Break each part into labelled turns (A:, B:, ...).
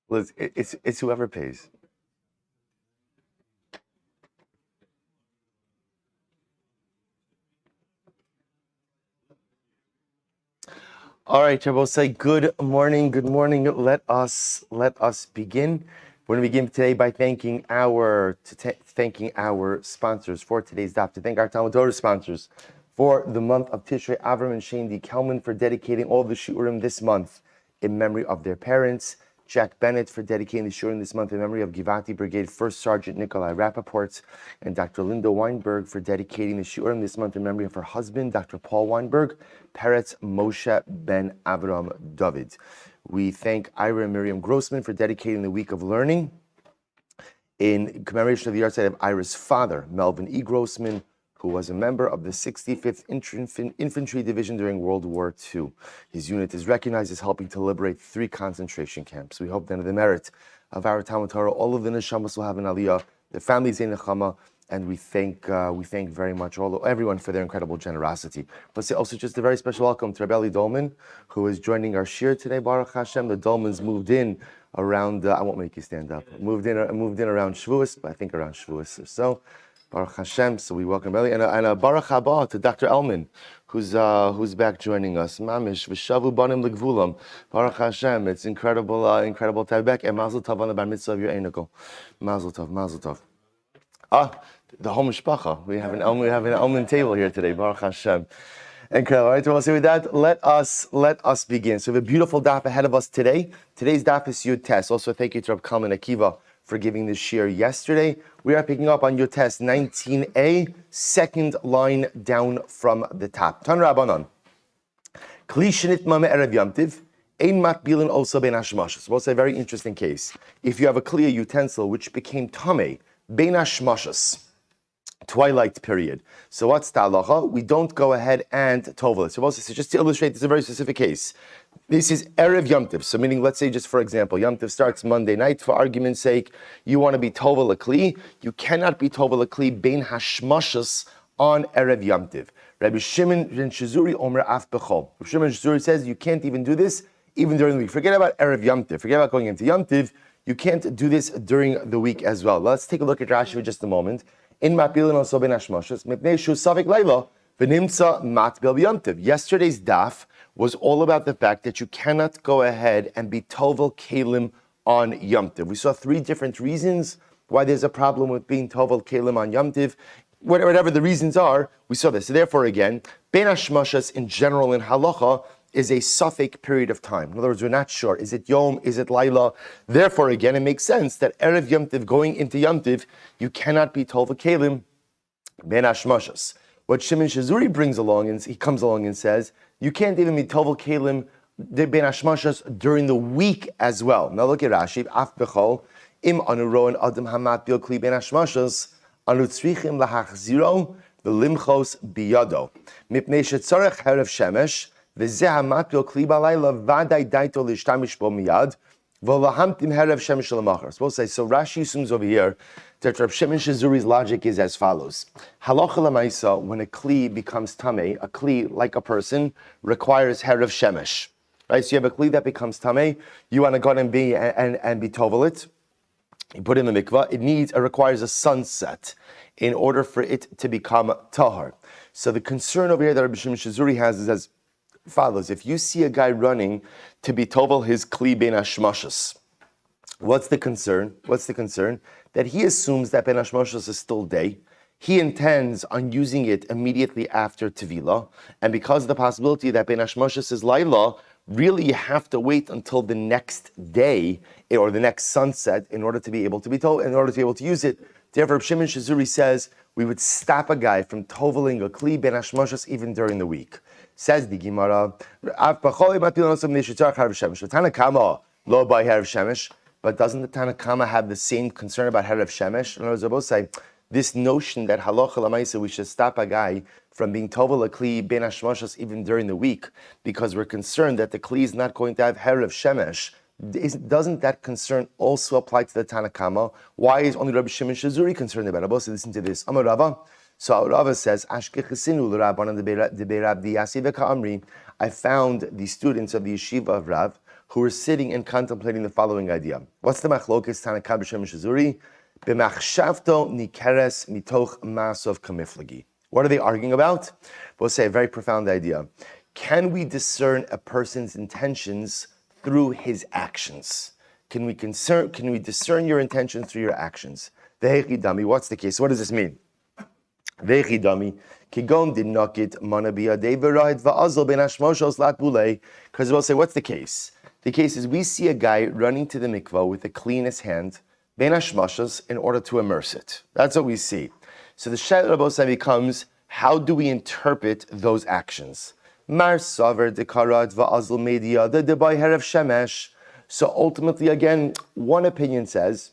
A: Well, it's whoever pays. All right, Shabbos, say good morning. Good morning. Let us begin. We're going to begin today by thanking our sponsors for today's daf. To thank our Talmud Torah sponsors for the month of Tishrei, Avraham and Shaindy Kelman for dedicating all the shiurim this month in memory of their parents. Jack Bennett for dedicating the shiurim this month in memory of Givati Brigade First Sergeant Nikolai Rappaport, and Dr. Linda Weinberg for dedicating the shiurim this month in memory of her husband, Dr. Paul Weinberg, Peretz Moshe Ben Avraham David. We thank Ira and Miriam Grossman for dedicating the week of learning in commemoration of the yahrzeit of Ira's father, Melvin E. Grossman, who was a member of the 65th Infantry Division during World War II. His unit is recognized as helping to liberate 3 concentration camps. We hope that in the merit of our Talmud Torah, all of the neshamas will have an aliyah, the families in nechama, and we thank very much everyone for their incredible generosity. But also just a very special welcome to Rabbi Dolman, who is joining our shir today. Baruch Hashem, the Dolmans moved in around. I won't make you stand up. Moved in around Shavuos, but I think around Shavuos or so. Baruch Hashem. So we welcome Eli and a Baruch Haba to Dr. Elman, who's back joining us. Mamish v'shavu banim legvulam. Baruch Hashem. It's incredible to have back. And Mazel Tov on the bar mitzvah of your Einikel. Mazel Tov. The whole mishpacha. We have an Elman table here today. Baruch Hashem. Incredible. All right, well, so with that, let us begin. So we have a beautiful daf ahead of us today. Today's daf is Yud Tes. Also, thank you to Reb Kalman Akiva for giving this shir yesterday. We are picking up on Yud Tes 19a, second line down from the top. Tan Rabbanan. Kli shenit mame erev yamtiv. Ein matbilin also ben hashmashas. Well, it's a very interesting case. If you have a clear utensil which became tameh, ben hashmashas, twilight period. So what's the halacha? We don't go ahead and tovel it. So just to illustrate, this is a very specific case. This is Erev Yom Tov. So meaning, let's say just for example, Yom Tov starts Monday night. For argument's sake, you want to be tovel a kli. You cannot be tovel a kli bein hashmashas on Erev Yom Tov. Rabbi Shimon ben Shizuri Omer Af Bechol. Rabbi Shimon ben Shizuri says you can't even do this even during the week. Forget about Erev Yom Tov. Forget about going into Yom Tov. You can't do this during the week as well. Let's take a look at Rashi for just a moment. In matbilin also ben hashmashas mipnei shu savik layla v'nimtza matbil Yom Tov. Yesterday's daf was all about the fact that you cannot go ahead and be tovel kelim on Yom Tov. We saw 3 different reasons why there's a problem with being tovel kelim on Yom Tov. Whatever the reasons are, we saw this. So therefore, again, ben hashmashas in general in halacha is a suffix period of time. In other words, we're not sure. Is it Yom? Is it Laila? Therefore, again, it makes sense that Erev Yom Tov, going into Yom Tov, you cannot be Tova Kelim Ben Hashmashas. What Shimon Shizuri brings along, and he comes along and says, you can't even be Tova Kelim Ben Hashmashas during the week as well. Now look at Rashi. Af Bechol, Im Anuro and Adam Hamat Bil Kli Ben Hashmashas, Anu Tzrichim Lahachziro, V'limchos Biyado. Mipnei Shetzarech Herev Shemesh, so we'll say so Rashi assumes over here that Reb Shimon Shizuri's logic is as follows. Halacha l'maisa, when a kli becomes tameh, a kli, like a person, requires herav shemesh. Right? So you have a kli that becomes tameh, you want to go and be tovel it, you put it in the mikvah, it requires a sunset in order for it to become tahar. So the concern over here that Reb Shimon Shizuri has is as follows. If you see a guy running to be tovel his kli ben hashmashas, what's the concern? That he assumes that ben hashmashas is still day. He intends on using it immediately after tevilah, and because of the possibility that ben hashmashas is laila, really you have to wait until the next day or the next sunset in order to be able to use it. Therefore, Shimon Shizuri says we would stop a guy from toveling a kli ben hashmashas even during the week. Says the Gemara, Tanakama lo by Herav Shemesh, but doesn't the Tanakama have the same concern about Herav Shemesh? In other words, they both say this notion that halacha l'maisa we should stop a guy from being tovel a kli ben hashmashas even during the week because we're concerned that the kli is not going to have Herav Shemesh. Doesn't that concern also apply to the Tanakama? Why is only Rabbi Shimon Shizuri concerned about it? Also, listen to this. Amar Rava. So Rava says, I found the students of the yeshiva of Rav who were sitting and contemplating the following idea. What's the machlokes Tanakh b'Shem Shazuri? B'machshavto nikeres mitoch masov kamiflagi. What are they arguing about? We'll say a very profound idea. Can we discern a person's intentions through his actions? Can we discern your intentions through your actions? Vehechidami, what's the case? What does this mean? Vehechidami, kigon dinakit manabia deverayt va'azal ben hashmoshos lat bulei. Because we'll say, what's the case? The case is we see a guy running to the mikvah with the cleanest hand, ben hashmoshos, in order to immerse it. That's what we see. So the shaila Rabosai becomes, how do we interpret those actions? Mar saver dekarat va'azal media the debay herav shemesh. So ultimately, again, one opinion says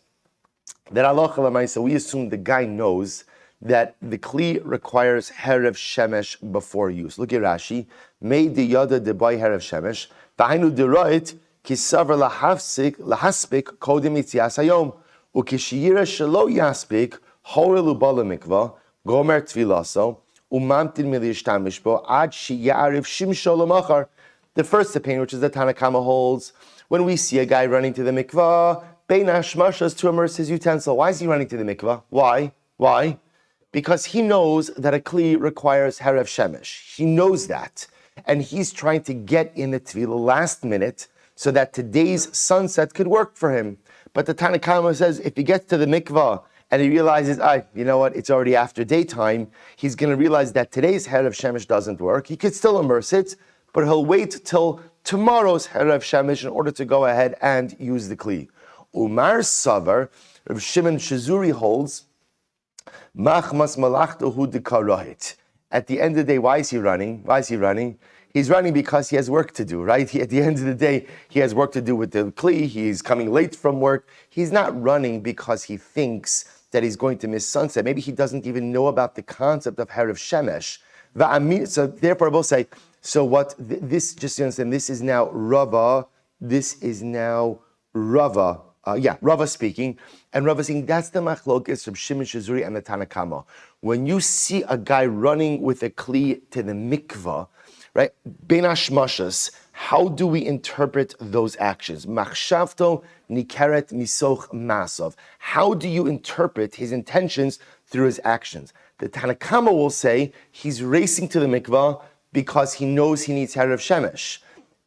A: that halacha l'maisa, we assume the guy knows that the kli requires herav shemesh before use. Look at Rashi. Mei diyada debay herav shemesh v'hainu deroit ki saver lahaspik kodem yitzias hayom ukishiyira shelo yaspik horelu bala mikvah gomer tvilaso. The first opinion, which is the Tanakama holds, when we see a guy running to the mikvah, bein hashmashas, to immerse his utensil. Why is he running to the mikvah? Why? Because he knows that a kli requires herav shemesh. He knows that. And he's trying to get in the tefillah last minute so that today's sunset could work for him. But the Tanakama says if he gets to the mikvah and he realizes, you know what, it's already after daytime, he's going to realize that today's herav shemesh doesn't work. He could still immerse it, but he'll wait till tomorrow's herav shemesh in order to go ahead and use the kli. Umar Savar, Rav Shimon Shazuri holds, Machmas malachtahu dekarohit. At the end of the day, why is he running? He's running because he has work to do, right? At the end of the day, he has work to do with the kli. He's coming late from work. He's not running because he thinks that he's going to miss sunset. Maybe he doesn't even know about the concept of herav shemesh. So therefore, I will say, so what this, just to understand, this is now Rava. This is now Rava. Rava speaking. And Rava saying, that's the machlokes from Shimon Shazuri and the Tanakama. When you see a guy running with a kli to the mikvah, right? Ben hashmashas, how do we interpret those actions? Machshavto nikeret misoch masov. How do you interpret his intentions through his actions? The Tanakama will say he's racing to the mikvah because he knows he needs herav shemesh.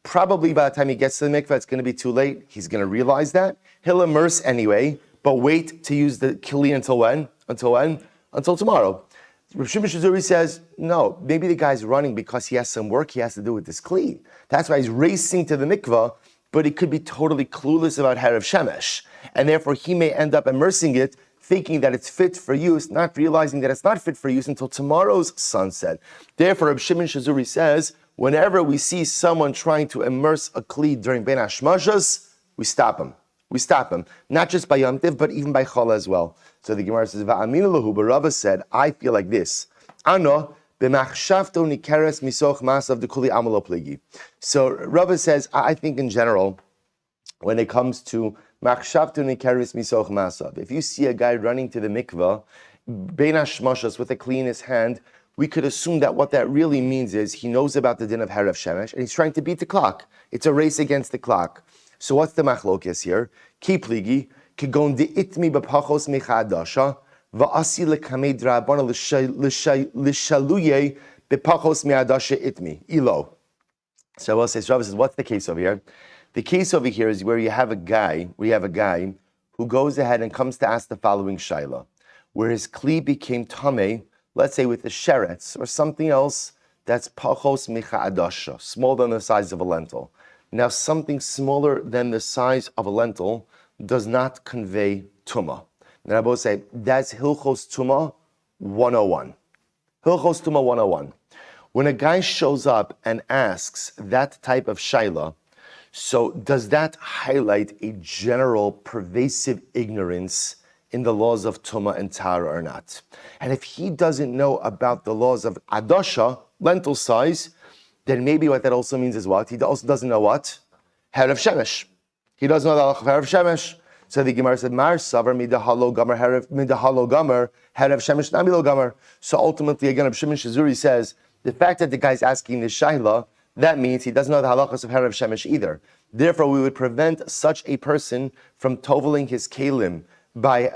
A: Probably by the time he gets to the mikvah, it's going to be too late. He's going to realize that. He'll immerse anyway, but wait to use the kli until when? Until tomorrow. Rav Shimon Shazuri says, no, maybe the guy's running because he has some work he has to do with this kli. That's why he's racing to the mikvah, but he could be totally clueless about herav shemesh. And therefore, he may end up immersing it, thinking that it's fit for use, not realizing that it's not fit for use until tomorrow's sunset. Therefore, Rav Shimon Shazuri says, whenever we see someone trying to immerse a kli during Ben Hashmashas, we stop him. Not just by Yom Tiv, but even by Chala as well. So the Gemara says, Va'aminu lahu, but Rava said, I feel like this. Ano, b'machshavto nikeres misoch masav dekuli amalo pligi. So Rava says, I think in general, when it comes to machshavto nikeres misoch masav, if you see a guy running to the mikvah, bein hashmashas with a kli in his hand, we could assume that what that really means is he knows about the din of herav shemesh and he's trying to beat the clock. It's a race against the clock. So what's the machlokes here? Ki pligi, kigon de'itmi b'pachos mechadasha, va'asi lekamei drabana l'shaluye b'pachos me'adasha itmi. Ilo. So I will say, Rabbi says, what's the case over here? The case over here is where you have a guy who goes ahead and comes to ask the following shaila, where his kli became tameh, let's say with the sheretz or something else that's pachos mechadasha, smaller than the size of a lentil. Now, something smaller than the size of a lentil does not convey tumah. And I both say, that's Hilchos Tumah 101. Hilchos Tumah 101. When a guy shows up and asks that type of shaila, so does that highlight a general pervasive ignorance in the laws of tumah and tara or not? And if he doesn't know about the laws of adasha, lentil size, then maybe what that also means is what? He also doesn't know what? Herav shemesh. He doesn't know the halacha of herav shemesh. So the Gemara said, Mar savar midahalo gamer herav shemesh namilo gamer. So ultimately, again, Rav Shimon Shazuri says, the fact that the guy's asking the shaila, that means he doesn't know the halachas of herav shemesh either. Therefore, we would prevent such a person from toveling his kelim by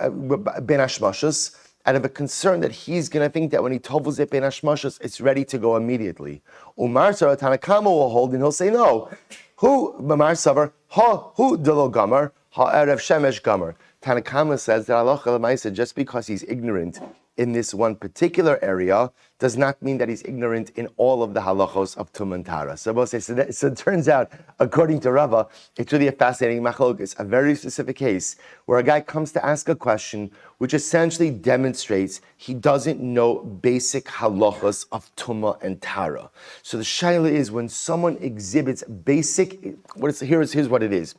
A: ben hashmashos, out of a concern that he's going to think that when he tovels it ben hashmashos, it's ready to go immediately. Umar Sarah Tanakama will hold, and he'll say, no. Who mamar savar ha who delo gamar ha erev shemesh gamar. Tanakama says that halacha l'maisa, just because he's ignorant in this one particular area does not mean that he's ignorant in all of the halachos of Tum and Tara. So it turns out, according to Rava, it's really a fascinating machlokes, a very specific case where a guy comes to ask a question which essentially demonstrates he doesn't know basic halachos of Tumah and Tara. So the shaila is, when someone exhibits basic, here's what it is.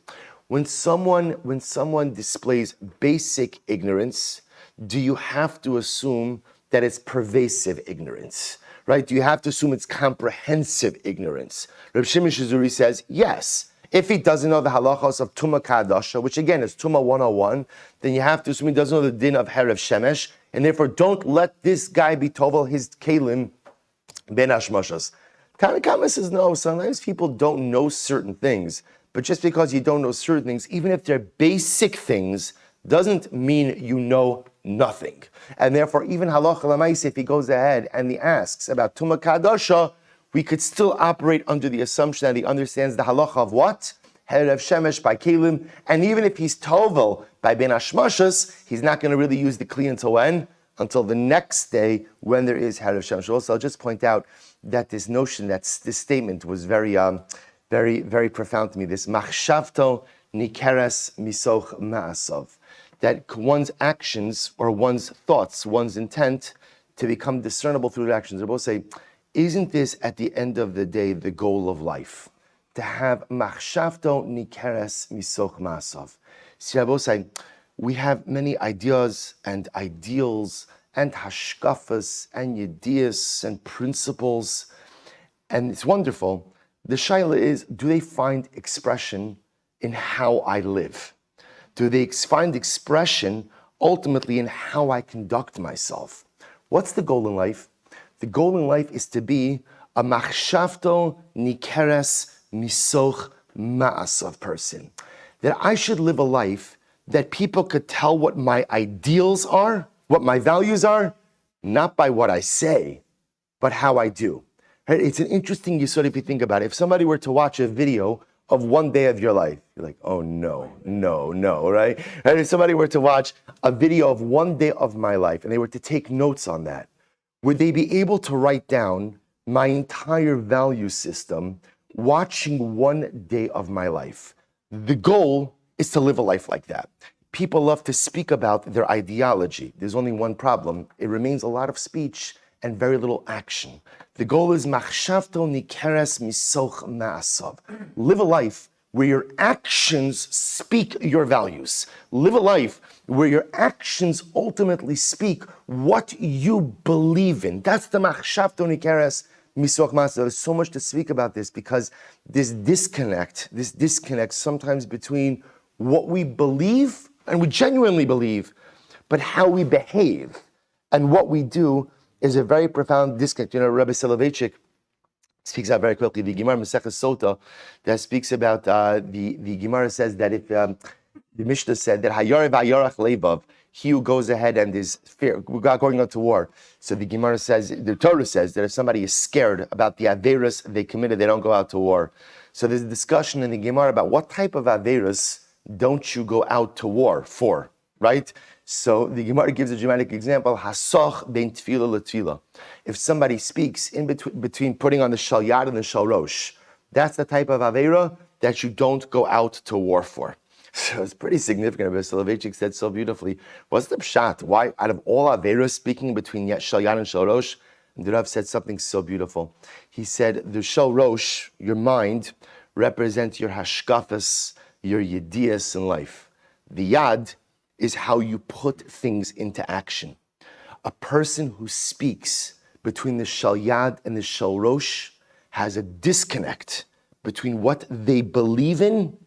A: When someone displays basic ignorance, do you have to assume that it's pervasive ignorance, right? Do you have to assume it's comprehensive ignorance? Reb Shimon Shizuri says, yes. If he doesn't know the halachos of Tumah Kadasha, which again is Tumah 101, then you have to assume he doesn't know the din of Herev Shemesh, and therefore don't let this guy be tovel his kelim ben hashmashos. Tanakama says, no, sometimes people don't know certain things, but just because you don't know certain things, even if they're basic things, doesn't mean you know nothing. And therefore, even halacha l'maisa, if he goes ahead and he asks about Tumah Kadasha, we could still operate under the assumption that he understands the halacha of what? Herev Shemesh by Kelim. And even if he's tovel by Ben Hashmashas, he's not going to really use the kli until when? Until the next day when there is Herev Shemesh. Also, I'll just point out that this notion, this statement was very, very profound to me. This machshavto nikeres misoch ma'asov. That one's actions or one's thoughts, one's intent to become discernible through the actions. They both say, isn't this at the end of the day the goal of life? To have machshavto nikeres misoch ma'asov. See, I both say, we have many ideas and ideals and hashkafas and yedias and principles, and it's wonderful. The shaila is, do they find expression in how I live? Do they find expression ultimately in how I conduct myself? What's the goal in life? The goal in life is to be a machshavto nikeres misoch ma'asav person. That I should live a life that people could tell what my ideals are, what my values are, not by what I say, but how I do. Right? It's an interesting yesod if you think about it. If somebody were to watch a video of one day of your life, you're like, oh no, right? And if somebody were to watch a video of one day of my life and they were to take notes on that, would they be able to write down my entire value system watching one day of my life? The goal is to live a life like that. People love to speak about their ideology. There's only one problem. It remains a lot of speech and very little action. The goal is machshavto nikeres misoch ma'asav. Live a life where your actions speak your values. Live a life where your actions ultimately speak what you believe in. That's the machshavto nikeres misoch ma'asav. There's so much to speak about this because this disconnect sometimes between what we believe and we genuinely believe, but how we behave and what we do is a very profound disconnect. You know, Rabbi Soloveitchik speaks out very quickly. The Gemara Maseches Sota that speaks about the Gemara says that if the Mishnah said that Hayarev Hayarach Levav, he who goes ahead and is fear, going out to war. So the Gemara says, the Torah says that if somebody is scared about the Averos they committed, they don't go out to war. So there's a discussion in the Gemara about what type of Averos don't you go out to war for, right? So the Gemara gives a dramatic example, hasoch bein tefillah letefillah. If somebody speaks in between putting on the shal yad and the shal rosh, that's the type of avera that you don't go out to war for. So it's pretty significant. Rabbi Soloveitchik said so beautifully. What's the pshat? Why, out of all averas speaking between shal yad and shal rosh, the Rav said something so beautiful. He said, the shal rosh, your mind, represents your hashkafas, your yedias in life. The yad is how you put things into action. A person who speaks between the shal yad and the shal rosh has a disconnect between what they believe in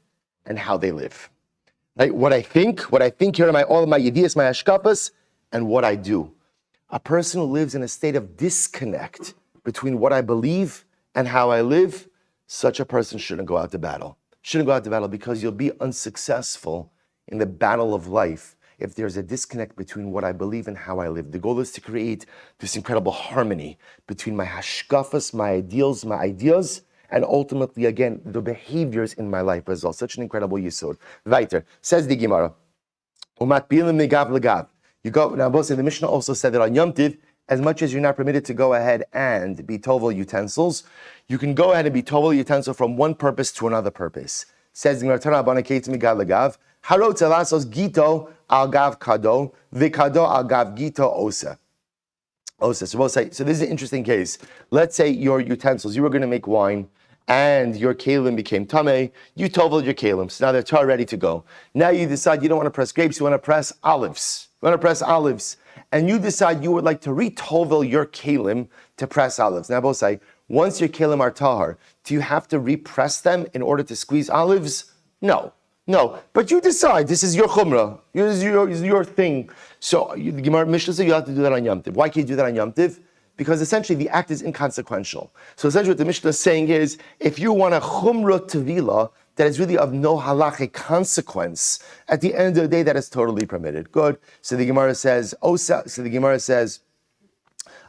A: and how they live. Right? What I think here are all of my yedias, my hashkafas, and what I do. A person who lives in a state of disconnect between what I believe and how I live, such a person shouldn't go out to battle. Shouldn't go out to battle because you'll be unsuccessful in the battle of life if there's a disconnect between what I believe and how I live. The goal is to create this incredible harmony between my hashkafas, my ideals, my ideas, and ultimately, again, the behaviors in my life as well. Such an incredible yisod. Weiter, says the Gemara, Umat bilim negav legav. You go, now both the Mishnah also said that on Yom Tiv, as much as you're not permitted to go ahead and be tovel utensils, you can go ahead and be tovel utensil from one purpose to another purpose. Says the Gemara, Tana abana keitz migav legav, harot zelasos gito al gav kado, vikado al gav gito osa. So we'll say, so this is an interesting case. Let's say your utensils, you were going to make wine, and your kalim became tameh, you toveled your kalim, so now they're tar ready to go. Now you decide you don't want to press grapes, you want to press olives. And you decide you would like to re-tovel your kalim to press olives. Now both say, once your kalim are tahar, do you have to repress them in order to squeeze olives? No. But you decide, this is your chumrah, this is your thing. So the Gemara Mishnah says you have to do that on Yom Tiv. Why can't you do that on Yom Tiv? Because essentially the act is inconsequential. So essentially what the Mishnah is saying is, if you want a chumrah tevila that is really of no halachic consequence, at the end of the day that is totally permitted. Good. So the Gemara says, Keitzad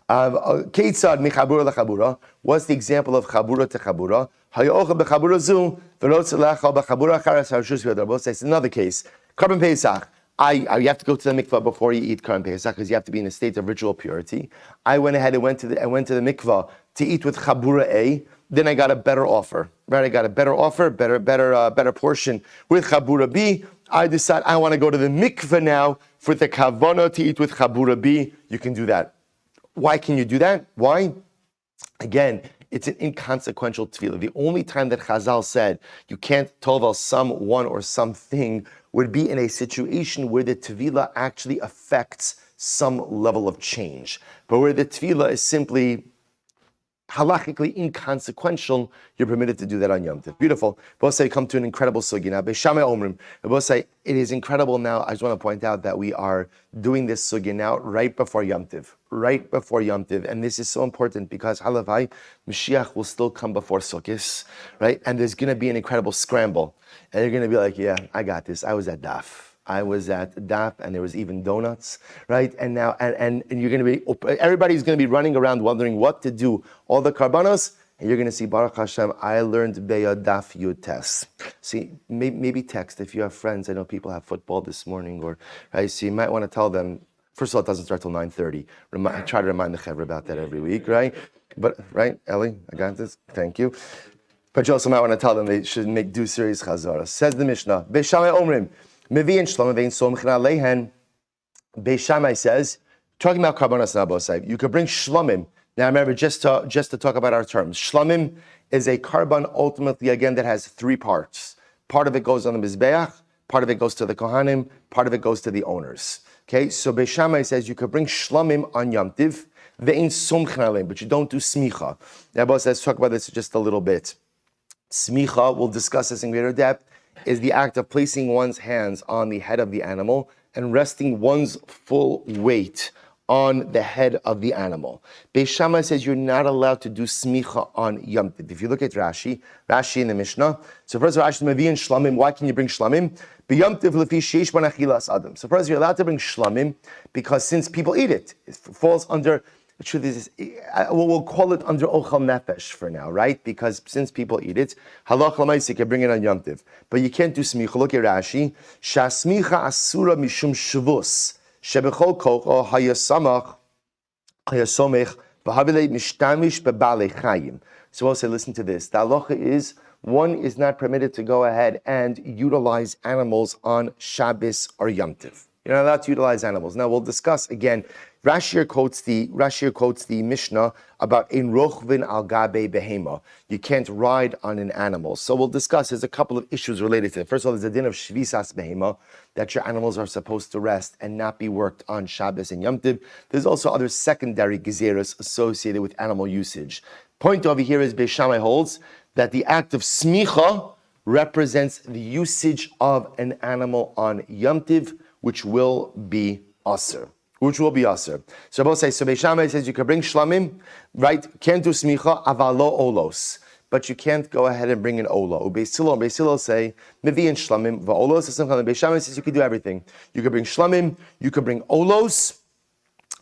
A: michabura lechabura. What's the example of chabura to chabura? Hayocha bechabura zu v'rotz lecha bechabura acharas harshus v'adarbo. It's another case. Karban Pesach. You have to go to the mikvah before you eat Karban Pesach because you have to be in a state of ritual purity. I went ahead and went to the mikvah to eat with chabura A. Then I got a better offer. Right? I got a better offer, better portion with chabura B. I decide I want to go to the mikvah now for the kavana to eat with chabura B. You can do that. Why can you do that? Why? Again, it's an inconsequential tefillah. The only time that Chazal said you can't tovel someone or something would be in a situation where the tefillah actually affects some level of change. But where the tefillah is simply halachically inconsequential, you're permitted to do that on Yom Tov. Beautiful. Both say come to an incredible sugi now. Beishamai Omrim. Both say it is incredible now. I just want to point out that we are doing this sugi now right before Yom Tov. Right before Yom Tov. And this is so important because Halavai, Mashiach will still come before Sukkot, right? And there's going to be an incredible scramble. And you're going to be like, yeah, I got this. I was at Daf. And there was even donuts, right? And now, and you're going to be, everybody's going to be running around wondering what to do. All the karbanos, and you're going to see, Baruch Hashem, I learned Beya Daf Yud test. See, maybe text if you have friends. I know people have football this morning, or, right? So you might want to tell them, first of all, it doesn't start till 9:30. I try to remind the Chevra about that every week, right? But, right, Ellie, I got this, thank you. But you also might want to tell them they should do serious chazara. Says the Mishnah, Beishamai Omrim, Mevi and Shlomo vein somchin aleihen. Beis Shammai says, talking about karbanos nabosai, you could bring shlomim. Now remember, just to talk about our terms, shlomim is a karban ultimately again that has three parts. Part of it goes on the mizbeach, part of it goes to the kohanim, part of it goes to the owners. Okay, so Beis Shammai says you could bring shlomim on Yom Tiv, vein somchin aleihen, but you don't do smicha. Now, boss, let's talk about this just a little bit. Smicha, we'll discuss this in greater depth, is the act of placing one's hands on the head of the animal and resting one's full weight on the head of the animal. Beis Shammai says you're not allowed to do smicha on Yom Tov. If you look at Rashi in the Mishnah, so first of all, Rashi Mevi and Shlamim, why can you bring Shlamim? B'Yom Tov lefi sheish ban achilas adam. So first you're allowed to bring Shlamim because since people eat it, it falls under, the truth is, we'll call it under Ochel Nefesh for now, right? Because since people eat it, halach l'maisi, you can bring it on Yom Tov. But you can't do smicha. Look at Rashi. Shasmicha asura mishum shavus. Shebechol kocho hayasamach hayasomech v'havilei mishtamish bebaalei chayim. So I'll say, listen to this. The halacha is, one is not permitted to go ahead and utilize animals on Shabbos or Yom Tov. You're not allowed to utilize animals. Now we'll discuss again. Rashi quotes the Mishnah about ein rochvin al gabe behema. You can't ride on an animal. So we'll discuss. There's a couple of issues related to it. First of all, there's a din of shvisas behema, that your animals are supposed to rest and not be worked on Shabbos and Yom Tov. There's also other secondary gezeros associated with animal usage. Point over here is Beis Shammai holds that the act of smicha represents the usage of an animal on Yom Tov, which will be aser. So both say, so Beis Shammai says you can bring shlamim, right? Can't do smicha, avalo olos. but you can't go ahead and bring an ola. Beis Hillel say, Mevi and shlamim, va'olos, Beis Shammai says you can do everything. You can bring shlamim, you can bring olos,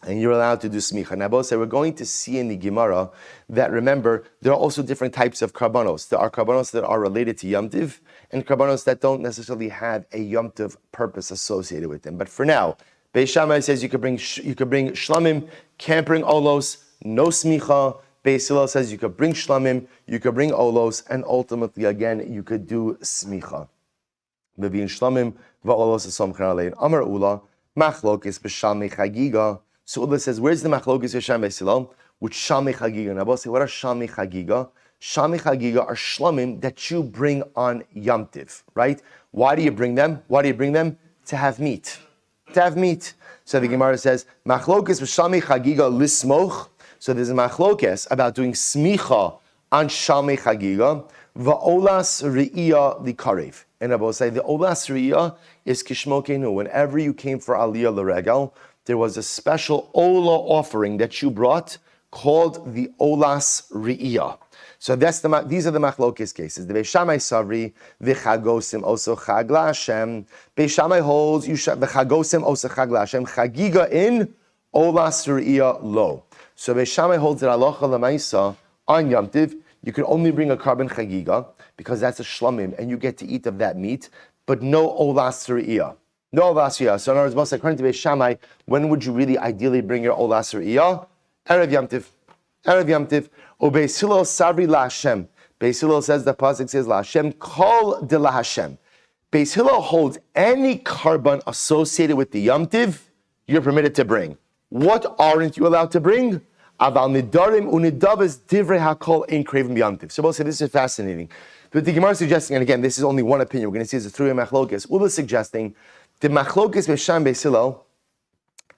A: and you're allowed to do smicha. Now, both say we're going to see in the Gemara that, remember, there are also different types of karbanos. There are karbanos that are related to Yom Tiv, and karbanos that don't necessarily have a Yom Tiv purpose associated with them. But for now, Beis Shammai says you could bring shlamim, can't bring olos, no smicha. Beis Hillel says you could bring shlamim, you could bring olos, and ultimately, again, you could do smicha. Mevi shlamim va'olos esomchen alein. Amar ula machlokes b'shalmei chagiga. So Ula says, where's the machlokes Yesham Beis Hillel? With Shalmei Chagiga. Now, both say, what are Shalmei Chagiga? Shalmei Chagiga are shlamim that you bring on Yom Tiv, right? Why do you bring them? Why do you bring them? To have meat. To have meat. So the Gemara says, machlokes b'Shalmei Chagiga lismoch. So there's a machlokes about doing smicha on Shalmei Chagiga. Va'olas re'iyah likarev. And I will say, the olas re'iyah is kishmokenu. Whenever you came for aliyah l'regel, there was a special ola offering that you brought called the olas re'iyah. So these are the machlokes cases. The Beis Shammai savri v'chagosim oso chag la'Hashem. Beis Shammai holds v'chagosim oso chag la'Hashem. Chagiga in, olas re'iyah lo. So Beis Shammai holds that halacha l'maisa on Yom Tiv, you can only bring a carbon chagiga because that's a shlamim and you get to eat of that meat, but no olas re'iyah. No olas re'iyah. So in other words, according to Beis Shammai, when would you really ideally bring your olas re'iyah? Erev Yom Tiv. Erev Yom Tiv. O Beis Hillel savri la'Hashem. Beis Hillel says, the pasuk says la'Hashem, kol de la'Hashem. Beis Hillel holds any carbon associated with the Yom Tiv, you're permitted to bring. What aren't you allowed to bring? Aval nidarim unidavas divrei hakol ein krevim Yom Tiv. So we'll say this is fascinating. But the Gemara is suggesting, and again, this is only one opinion, we're going to see it's a three machlokes. Ula is suggesting the machlokes Beis Shammai Beis Hillel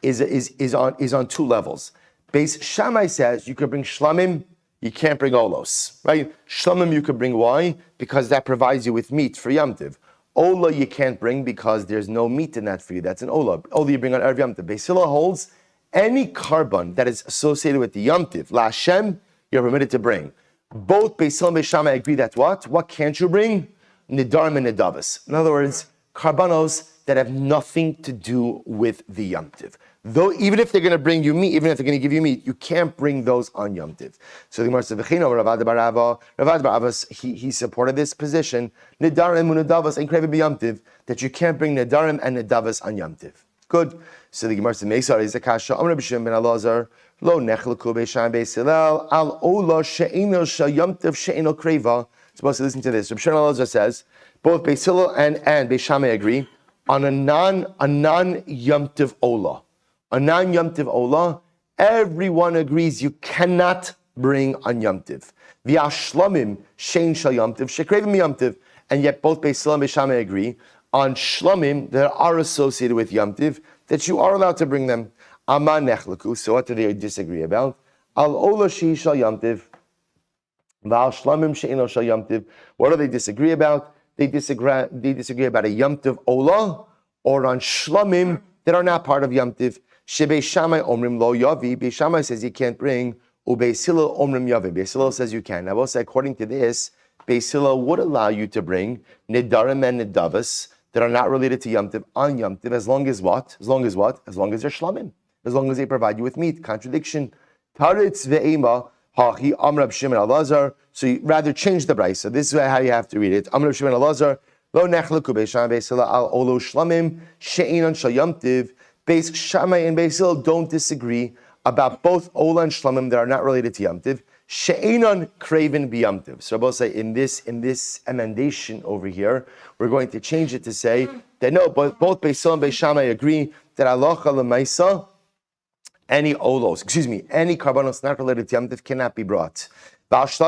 A: is on two levels. Beis Shammai says you can bring shlamim, you can't bring olos, right? Shlamim you could bring, why? Because that provides you with meat for Yom Tiv. Ola you can't bring because there's no meat in that for you. That's an ola. Ola you bring on Erev Yom Tiv. Beis Hillel holds any carbon that is associated with the Yom Tiv, la'Hashem, you're permitted to bring. Both Beis Hillel and Beis Shammai agree that what? What can't you bring? Nidarim and nidavas. In other words, karbanos that have nothing to do with the Yom Tiv. Though, even if they're going to bring you meat, even if they're going to give you meat, you can't bring those on Yom Tiv. So the Gemara says, Ravad bar Avos, he supported this position, Nidarim and Nidavas and Krevi Yom Tiv, that you can't bring Nidarim and Nidavas on Yom Tiv. Good. So the Gemara says, Meisar is a kasha, Amr B'Shem ben Elazar, Lo nechleku Beis Shammai Beis Hillel, Al Ola she'eno shel Yom Tiv she'eno kreva. Supposed to listen to this. Rabbi Shimon Elazar says, both Beis Hillel and Beis Shammai agree on a non Yom Tiv Ola. A non-Yom Tiv Ola, everyone agrees you cannot bring on Yom Tiv. V'ashlamim shein shel Yom Tiv shekrevim Yom Tiv, and yet both Beis Hillel and Beis Shammai agree on shlamim that are associated with Yom Tiv that you are allowed to bring them. Ama nechleku. So what do they disagree about? Al Ola shehi shel Yom Tiv, v'al shlamim she'eno shel Yom Tiv. What do they disagree about? They disagree about a Yom Tiv Ola or on shlamim that are not part of Yom Tiv. Beis Shammai omrim lo yavi. Beis Shammai says you can't bring. Beis Hillel omrim yavi. Beis Hillel says you can. Now, I will say, according to this, Beis Hillel would allow you to bring nidarim and nidavas that are not related to Yom Tiv on Yom Tiv, as long as what? As long as what? As long as they're shlamim. As long as they provide you with meat. Contradiction. Taritz ve'ema hachi amrab Shimon Elazar. So you rather change the brayso. This is how you have to read it. Amrab Shimon Elazar lo nechleku Beis Shammai Beis Hillel al olo shlamim she'inon shel Yom Tiv. Beis Shammai and Beis Hillel don't disagree about both Ola and Shlamim that are not related to Yom Tiv. She'enon kraven b'Yom Tiv. So I will say in this emendation over here, we're going to change it to say that no, both Beis Hillel and Beis Shammai agree that halacha l'maisa, any karbanos not related to Yom Tiv cannot be brought. What do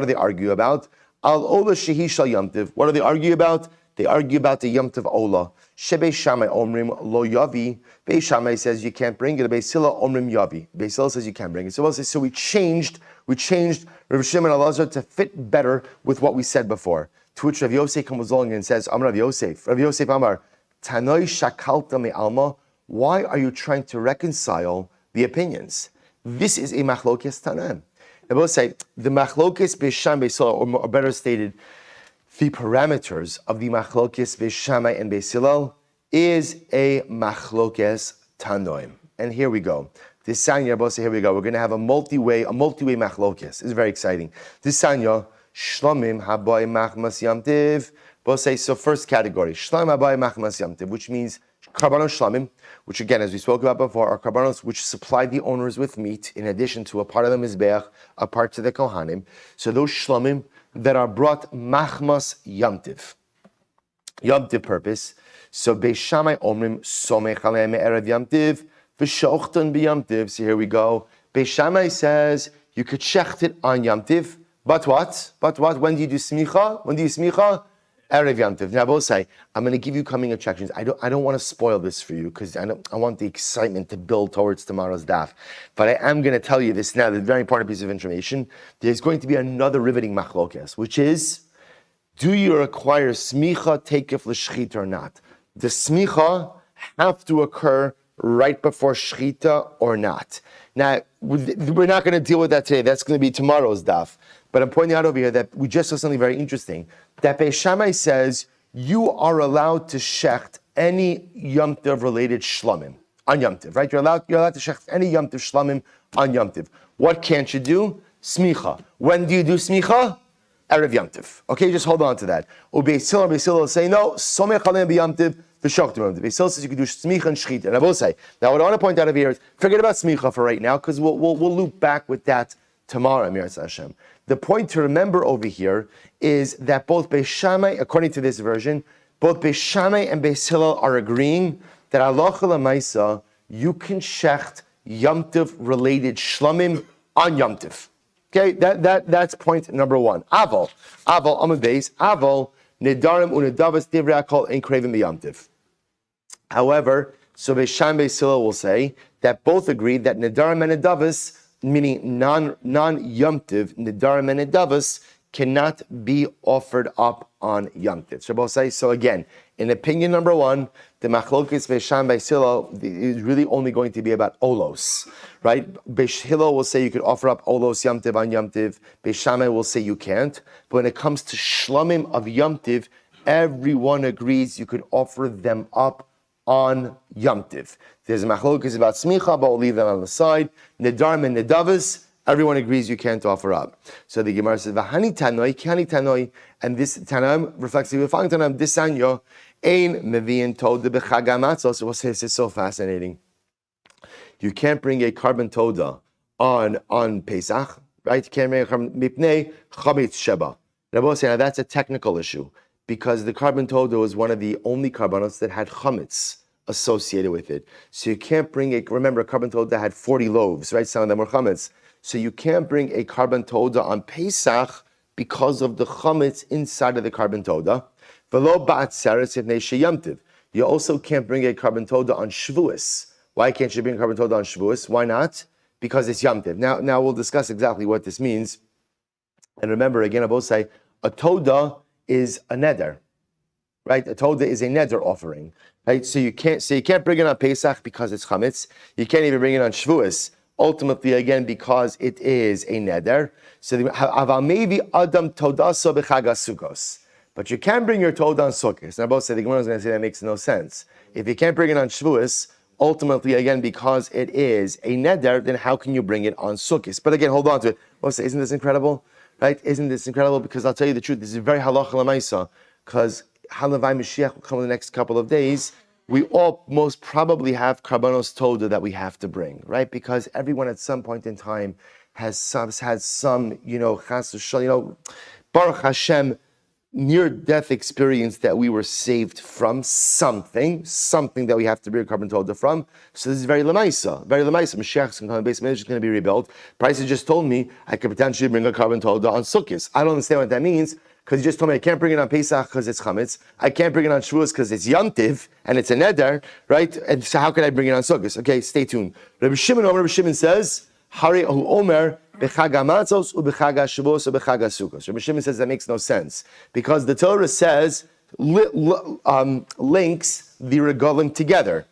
A: they argue about? Al Ola shehi shel Yom Tiv. What do they argue about? They argue about the Yom Tiv Ola. Beis Shammai omrim lo yavi. Beis Shammai says you can't bring it. Beis Hillel omrim yavi. Beis Hillel says you can't bring it. So we changed Rav Shimon Elazar to fit better with what we said before. To which Rav Yosef comes along and says, Amar Rav Yosef Amar, Tanoi shakalta me alma. Why are you trying to reconcile the opinions? This is a machlokes Tanaim. I will say the machlokes beisham beisilal, or better stated, the parameters of the machlokes beishamai and beisilal is a machlokes tanoim. And here we go. This sanya, here we go. We're going to have a multi-way machlokes. This is very exciting. This sanya, shlomim habai machmas yamtiv. So first category, shlamim habai machmas yamtiv, which means karbanos shlamim, which again, as we spoke about before, are karbanos which supply the owners with meat, in addition to a part of the mizbeach, a part to the kohanim. So those shlamim that are brought machmas yamtiv purpose. So Beis Shammai omrim somech aleim me'erev yamtiv v'shochtan b'yamtiv. So here we go. Beis Shammai says you could shecht it on yamtiv, but what? When do you do smicha? Erev yamtiv. Now I will say, I'm going to give you coming attractions. I don't want to spoil this for you because I want the excitement to build towards tomorrow's daf. But I am going to tell you this now, the very important piece of information. There's going to be another riveting machlokes, which is, do you require smicha teikef l'shchita or not? Does smicha have to occur right before shchita or not? Now, we're not going to deal with that today. That's going to be tomorrow's daf. But I'm pointing out over here that we just saw something very interesting. That Beis Shammai says you are allowed to shecht any Yom Tov related shlamim on Yom Tov, right? You're allowed to shecht any Yom Tov shlamim on Yom Tov. What can't you do? Smicha. When do you do smicha? Erev Yom Tov. Okay, just hold on to that. Beis Hillel will say no. Somech aleim b'Yom Tov v'shochtim Yom Tov. Beis Hillel says you can do smicha and shchita. And I will say now what I want to point out over here is forget about smicha for right now because we'll loop back with that tomorrow. Amir Hashem. The point to remember over here is that both Beis Shammai, according to this version, both Beis Shammai and Beis Hillel are agreeing that halacha l'maisa you can shecht Yom Tov related shlamim on Yom Tov. Okay, that's point number one. Aval amud beis aval nedarim unedavas divrei hakol ein craving b'Yom Tov. However, so Beis Shammai Beis Hillel will say that both agree that nedarim and nedavas, meaning non-Yom Tov, Nidarim and Nedavas, cannot be offered up on Yom Tov. So again, in opinion number one, the Machlokes Beis Shammai Beis Hillel is really only going to be about Olos, right? Beis Hillel will say you could offer up Olos Yom Tov on Yom Tov. Beis Shammai will say you can't. But when it comes to Shlamim of Yom Tov, everyone agrees you could offer them up on Yom Tov. There's a machlokes about smicha, but we'll leave them on the side. Nedarim and nedavas, everyone agrees you can't offer up. So the Gemara says, "V'hani tanoi, kani tanoi," and this tanaim reflects the following tanaim. This sanyo ein meviin toda b'chag hamatzos. So this is so fascinating. You can't bring a carbon toda on Pesach, right? You can't bring a carbon mipnei chametz sheba. Now that's a technical issue, because the carbon toda was one of the only carbonos that had chametz associated with it. So you can't bring remember a carbon toda had 40 loaves, right? Some of them were chametz. So you can't bring a carbon toda on Pesach because of the chametz inside of the carbon toda. You also can't bring a carbon toda on Shavuos. Why can't you bring a carbon toda on Shavuos? Why not? Because it's Yom Tov. Now we'll discuss exactly what this means. And remember, again, I will say, a toda is a neder, right? A toda is a neder offering, right? So you can't bring it on Pesach because it's chametz. You can't even bring it on Shavuos, ultimately again because it is a neder. So aval maybe adam todaso b'chag Sukkos, but you can bring your toda on Sukkos. Now both say the Gemara is going to say that makes no sense. If you can't bring it on Shavuos, ultimately again because it is a neder, then how can you bring it on Sukkos? But again, hold on to it. Both say, isn't this incredible? Right? Isn't this incredible? Because I'll tell you the truth, this is very halacha l'maisa, because Halavai Mashiach will come in the next couple of days. We all most probably have karbanos toda that we have to bring, right? Because everyone at some point in time has had some, chas v'shal, Baruch Hashem, near-death experience that we were saved from something that we have to bring a carbon toda from. So this is very lemaisa. Mashiach's going to come, base management is going to be rebuilt. Price just told me I could potentially bring a carbon toda on Sukkot. I don't understand what that means, because he just told me I can't bring it on Pesach because it's chametz. I can't bring it on Shavuos because it's Yom Tiv and it's a neder, right? And so how can I bring it on Sukkot? Okay, stay tuned. Rabbi Shimon says, Hari Ahu Omer, B'chag hamatzos u'b'chag Shavuos u'b'chag Sukkos. Rabbi Shimon says that makes no sense, because the Torah says links the regalim together.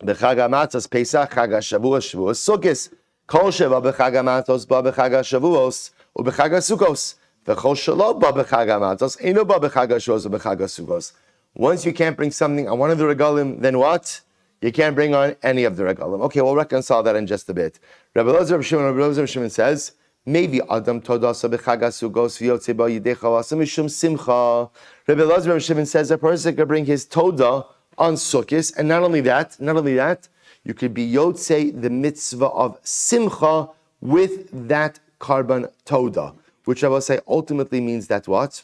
A: B'chag hamatzos Pesach, Chag Shavuos, Shavuos Sukkos. Kol sheba b'chag hamatzos ba b'chag hashavuos u'b'chag hasukos. V'chol shelo ba b'chag hamatzos eino ba b'chag hashavuos u'b'chag hasukos. Once you can't bring something on one of the regalim, then what? You can't bring on any of the regalim. Okay, we'll reconcile that in just a bit. Rabbi Elazar Shimon says, maybe Adam Todasa b'chag hasugos v'yotze ba yidei chavasa mishum simcha. Rabbi Elazar Shimon says a person could bring his toda on Sukkot, and not only that, you could be yotze the mitzvah of simcha with that carbon toda, which I will say ultimately means that what?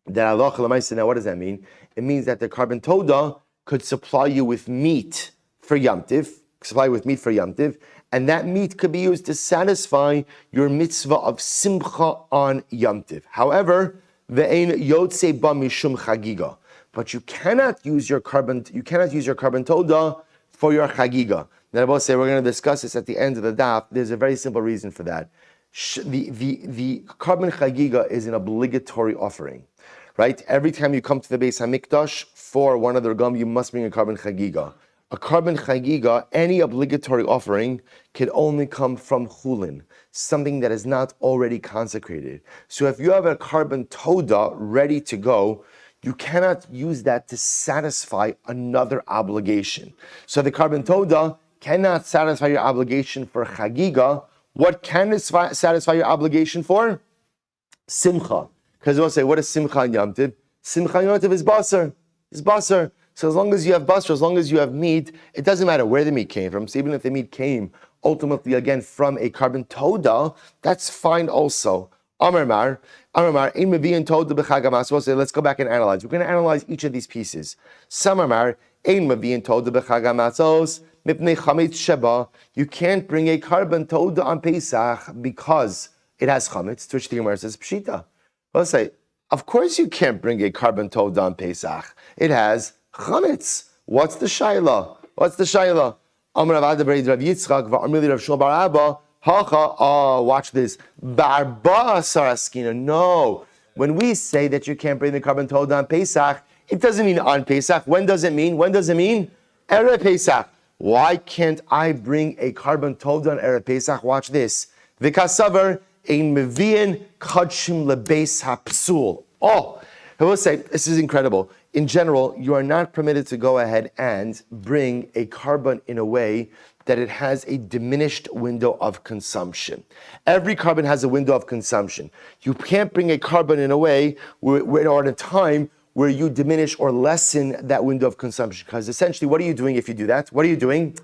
A: That Allah Lamaisa. Now, what does that mean? It means that the carbon toda could supply you with meat for Yom Tiv, and that meat could be used to satisfy your mitzvah of simcha on Yom Tiv. However, ve'ein yotze ba mishum chagiga, but you cannot use your carbon toda for your chagiga. Then I will say we're going to discuss this at the end of the daf. There's a very simple reason for that. The carbon chagiga is an obligatory offering. Right? Every time you come to the Beis HaMikdash for one of the regam, you must bring a carbon chagiga. A carbon chagiga, any obligatory offering, can only come from chulin, something that is not already consecrated. So if you have a carbon toda ready to go, you cannot use that to satisfy another obligation. So the carbon toda cannot satisfy your obligation for chagiga. What can satisfy your obligation for? Simcha. Because we'll say, what is simcha on Yom Tiv? Simcha on Yom Tiv is basar. It's basar. So as long as you have basar, as long as you have meat, it doesn't matter where the meat came from. So even if the meat came ultimately again from a carbon toda, that's fine also. Amar, ein mevi'in toda b'chag hamas. We'll say, let's go back and analyze. We're going to analyze each of these pieces. Samar, ein mevi'in toda b'chag hamatzos mipnei chametz sheba. You can't bring a carbon toda on Pesach because it has chametz, to which the Gemara says pshita. Let's say, of course you can't bring a carbon toda on Pesach. It has chametz. What's the shayla? Amar Rav Adabrei Rav Yitzchak va'amili Rav Shmuel bar Abba. Oh, watch this. Barba saraskina. No. When we say that you can't bring the carbon toda on Pesach, it doesn't mean on Pesach. When does it mean? Erev Pesach. Why can't I bring a carbon toda on Erev Pesach? Watch this. V'kasavar ein mevi'in kadshim lebeis hapsul. Oh, I will say, this is incredible. In general, you are not permitted to go ahead and bring a carbon in a way that it has a diminished window of consumption. Every carbon has a window of consumption. You can't bring a carbon in a way or at a time where you diminish or lessen that window of consumption. Because essentially, what are you doing if you do that? What are you doing?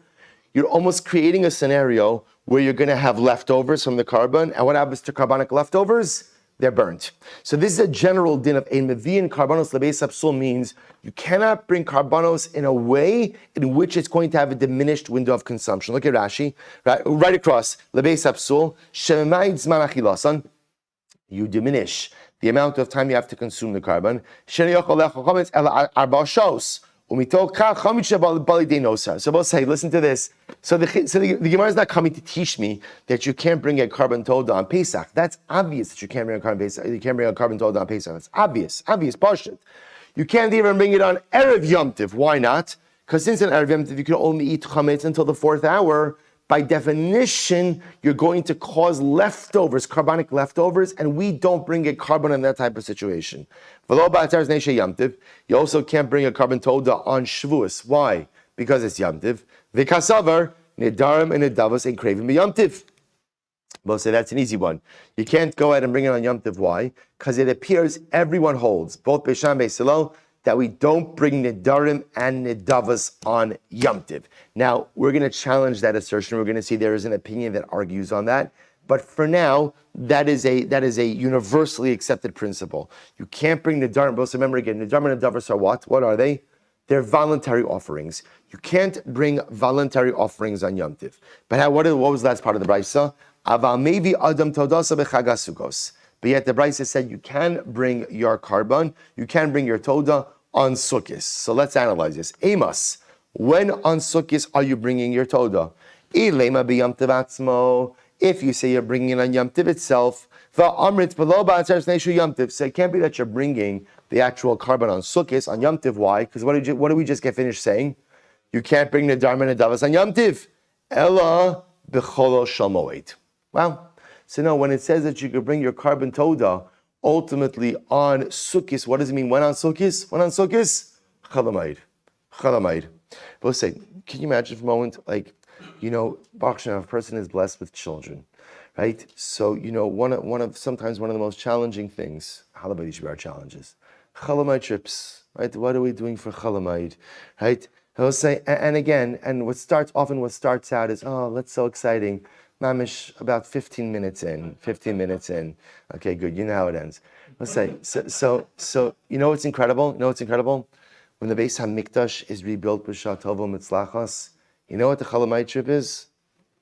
A: You're almost creating a scenario where you're going to have leftovers from the carbon. And what happens to carbonic leftovers? They're burnt. So this is a general din of ein mevi'in karbanos lebeis hapsul, means you cannot bring karbanos in a way in which it's going to have a diminished window of consumption. Look at Rashi, right across, lebeis hapsul, shemai zman achilasan, you diminish the amount of time you have to consume the carbon. So we'll say, listen to this. So the Gemara is not coming to teach me that you can't bring a carbon toda on Pesach. That's obvious that you can't bring a carbon Pesach. You can't bring a carbon toda on Pesach. That's obvious, pashut. You can't even bring it on Erev Yom Tiv. Why not? Because since in Erev Yom Tiv you can only eat chametz until the 4th hour, by definition, you're going to cause leftovers, carbonic leftovers, and we don't bring a carbon in that type of situation. You also can't bring a carbon toda on Shavuos. Why? Because it's Yom Tiv. V'kasavar, nedarim and nedavos and craving b'Yom Tiv. We'll say that's an easy one. You can't go ahead and bring it on Yom Tiv. Why? Because it appears everyone holds, both Beisham and Beis Hillel, that we don't bring nedarim and nedavos on Yom Tiv. Now, we're going to challenge that assertion. We're going to see there is an opinion that argues on that. But for now, that is a universally accepted principle. You can't bring nedarim. But remember again, nedarim and nedavos are what? What are they? They're voluntary offerings. You can't bring voluntary offerings on Yom Tiv. But what was the last part of the Beitzah? Aval mevi adam todasa b'chag hasugos. But yet the Beitzah said you can bring your carbon, you can bring your toda on Sukkot. So let's analyze this. Amos, when on Sukkot are you bringing your toda? Ilema b'Yom Tiv atzmo. If you say you're bringing it on Yom Tiv itself, va'amrit below ba'atzeres neishu Yom Tiv. So it can't be that you're bringing the actual carbon on Sukkot on Yom Tiv. Why? Because what did we just get finished saying? You can't bring nedarim and nedavos on Yom Tiv. Ella b'cholo shel moed. Wow. So no, when it says that you could bring your carbon toda ultimately on Sukkis, what does it mean? When on Sukkis? When on Sukkis? Chalamayid. Chalamayid. But let's say, can you imagine for a moment, like, Baruch Hashem, a person is blessed with children, right? So, sometimes one of the most challenging things, Halabayid should be our challenges. Chalamayid trips, right? What are we doing for Chalamayid, right? He'll say, and again, and what starts out is, oh, that's so exciting. Mamish, about 15 minutes in. Okay, good. You know how it ends. Let's say, so what's incredible? When the Beis HaMikdash is rebuilt b'Shah Tova Mitzlachos, you know what the Chalamayid trip is?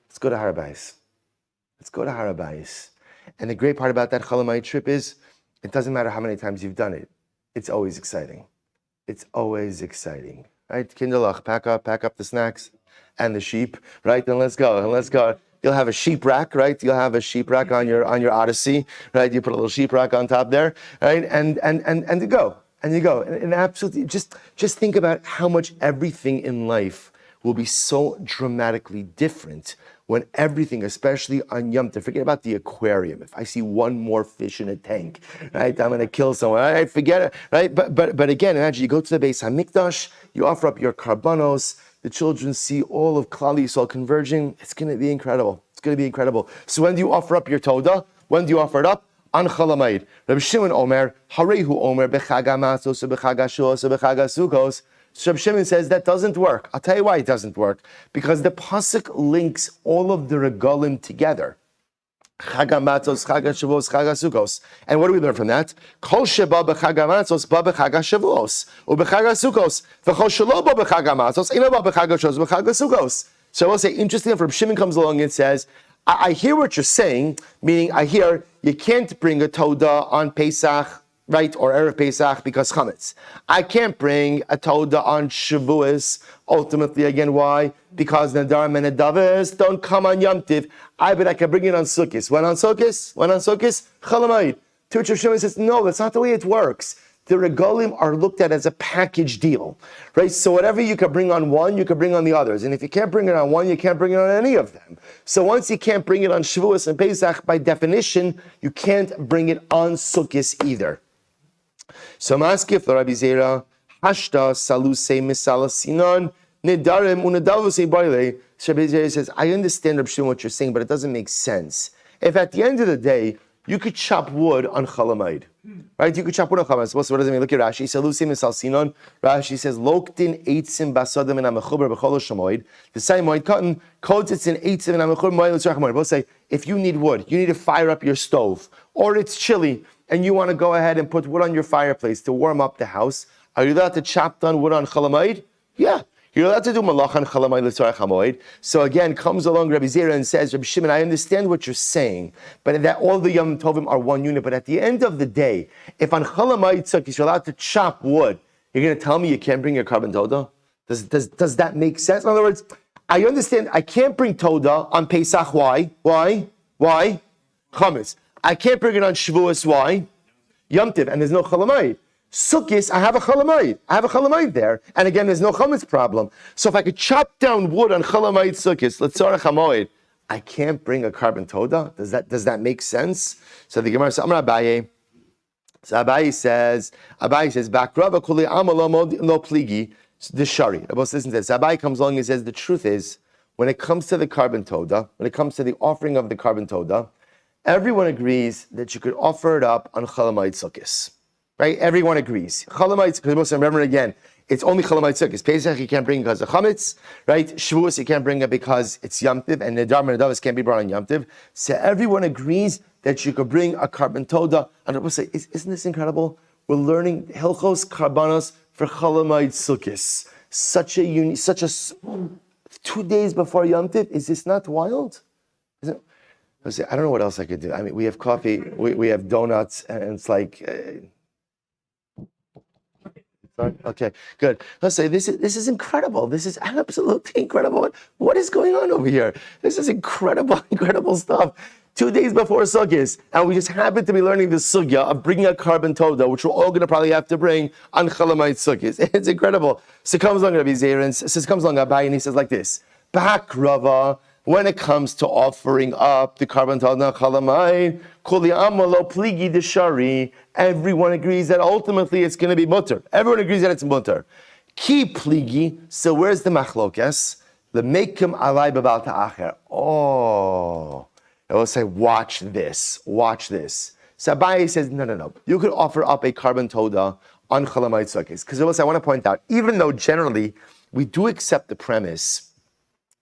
A: Let's go to Har HaBayis. And the great part about that Chalamayid trip is, it doesn't matter how many times you've done it. It's always exciting. Right? Kinderlach, pack up the snacks and the sheep, right? And let's go. You'll have a sheep rack, right? You'll have a sheep rack on your Odyssey, right? You put a little sheep rack on top there, right? And you go. And absolutely, just think about how much everything in life will be so dramatically different when everything, especially on Yom Tov, forget about the aquarium. If I see one more fish in a tank, right, I'm going to kill someone. All right, forget it, right? But again, imagine you go to the Beis HaMikdash, you offer up your karbanos, the children see all of Klal Yisrael converging. It's going to be incredible. So when do you offer up your Toda? When do you offer it up? On Chalamayid. Rabbi Shimon Omer, Harehu Omer, Bechag HaMatzos, Bechag HaShuos, Bechag HaSukkos. So Rabbi Shimon says that doesn't work. I'll tell you why it doesn't work. Because the pasuk links all of the regalim together. Chag HaMatzos, Chag HaShavuos, Chag HaSukkos. And what do we learn from that? Kol sheba b'Chag HaMatzos, ba b'Chag HaShavuos, u'b'Chag HaSukkos, v'chol shelo ba b'Chag HaMatzos, ina ba b'Chag HaShavuos, b'Chag HaSukkos. So I will say, interesting enough, Rabbi Shimon comes along and says, I hear what you're saying, meaning I hear you can't bring a Toda on Pesach, right, or Erev Pesach because chametz. I can't bring a Toda on Shavuos. Ultimately, again, why? Because Nadarim and Nedavis don't come on Yom Tiv. But I can bring it on Sukkis. When on Sukkis? Chalamayid. To which Rav Shimon says, no, that's not the way it works. The regalim are looked at as a package deal, right? So whatever you can bring on one, you can bring on the others. And if you can't bring it on one, you can't bring it on any of them. So once you can't bring it on Shavuos and Pesach, by definition, you can't bring it on Sukkis either. So Maskif Rabbi Zera, Hashta Saluse Misala Sinan, Nedarim Unadavuse Baile. So Rabbi Zera says, I understand Rabbi Shimon what you're saying, but it doesn't make sense. If at the end of the day, you could chop wood on Chalamayid, right? You could chop wood on Chalamayid. So what does it mean? Look at Rashi. Salusim Misal Sinan. Rashi says, Loktin eitzim basadim and amechuber b'chol shamoid. The same moed cotton codes it's in eitzim and amechuber moed l'tzarach moed. Both say, if you need wood, you need to fire up your stove, or it's chilly, and you want to go ahead and put wood on your fireplace to warm up the house, are you allowed to chop down wood on Chalamayid? Yeah. You're allowed to do malach on Chalamayid l'tzarach hamoed. So again, comes along Rabbi Zera and says, Rabbi Shimon, I understand what you're saying, but that all the Yom Tovim are one unit. But at the end of the day, if on Chalamayid Sukkos you're allowed to chop wood, you're going to tell me you can't bring your carbon Toda? Does that make sense? In other words, I understand I can't bring Toda on Pesach. Why? Chametz. I can't bring it on Shavuos. Why? Yom Tiv, and there's no Chalamayid. Sukkis, I have a Chalamayid there. And again, there's no chametz problem. So if I could chop down wood on Chalamayid Sukkis, l'tzarach hamoed, I can't bring a carbon Toda? Does that make sense? So the Gemara says, Amar Abaye. So Abaye says, Bakrava kuli amalo no pligi, the shari. Listen to this. Abaye comes along and says, the truth is, when it comes to the carbon Toda, when it comes to the offering of the carbon Toda, everyone agrees that you could offer it up on Chalamayid Sukkis. Right? Everyone agrees. Chalamayid, because remember again, it's only Chalamayid Sukkos. Pesach you can't bring because of chametz, right? Shavuos you can't bring it because it's Yom Tiv, and Nedar and Nedavos can't be brought on Yom Tiv. So everyone agrees that you could bring a carbon Toda. And I will say, isn't this incredible? We're learning Hilchos Karbanos for Chalamayid Sukkos. Such a 2 days before Yom Tiv. Is this not wild? I don't know what else I could do. I mean, we have coffee, we have donuts, and it's like. Okay, good. Let's say this is incredible. This is absolutely incredible. What is going on over here? This is incredible stuff. 2 days before Sukkot, and we just happen to be learning the sugya of bringing a carbon Toda, which we're all going to probably have to bring on Chalamayid Sukkot. It's incredible. So comes along Rabbi Zera and comes along Abaye, and he says like this: Bakrava. when it comes to offering up the carbon toda chalamayid, kuli amalo pligi deshari, everyone agrees that ultimately it's going to be mutter. Everyone agrees that it's mutter. Ki pligi, so where's the machlokes? The mekim alai b'bal ta'acher. Oh, I will say, watch this. So Abaye says, no. You could offer up a carbon toda on chalamayid sukkahs. Because I want to point out, even though generally we do accept the premise